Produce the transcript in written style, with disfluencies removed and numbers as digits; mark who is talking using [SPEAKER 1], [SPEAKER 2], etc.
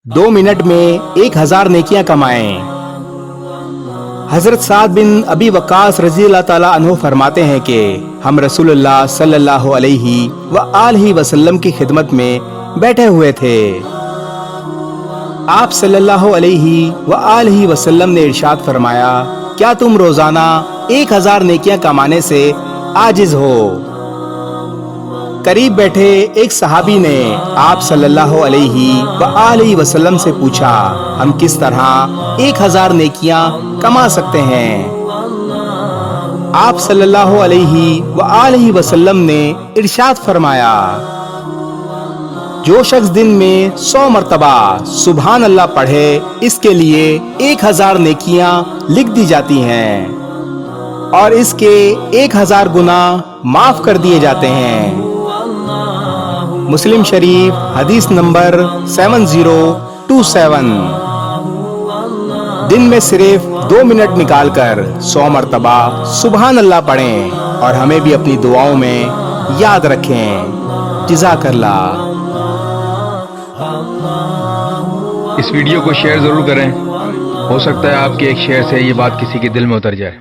[SPEAKER 1] 2 minute में 1000 नेकियां कमाएं। हजरत साद बिन अबी वक्कास रजी अल्लाह ताला अन्हु फरमाते हैं कि हम रसूलुल्लाह सल्लल्लाहु अलैहि व आलिहि वसल्लम की खिदमत में बैठे हुए थे। आप सल्लल्लाहु अलैहि व आलिहि वसल्लम ने इरशाद फरमाया, क्या तुम रोजाना 1000 नेकियां कमाने से आजिज हो? करीब बैठे एक सहाबी ने आप सल्लल्लाहु अलैहि व आलिहि वसल्लम से पूछा, हम किस तरह 1000 नेकियां कमा सकते हैं? आप सल्लल्लाहु अलैहि व आलिहि वसल्लम ने इरशाद फरमाया, जो शख्स दिन में 100 मर्तबा सुभान अल्लाह पढ़े, इसके लिए 1000 नेकियां लिख दी जाती हैं और इसके 1000 गुना माफ कर दिए जाते हैं। मुस्लिम शरीफ हदीस नंबर 7027। दिन में सिर्फ 2 मिनट निकालकर 100 मर्तबा सुभान अल्लाह पढ़ें और हमें भी अपनी दुआओं में याद रखें। जज़ाकल्लाह।
[SPEAKER 2] इस वीडियो को शेयर जरूर करें, हो सकता है आपके एक शेयर से ये बात किसी के दिल में उतर जाए।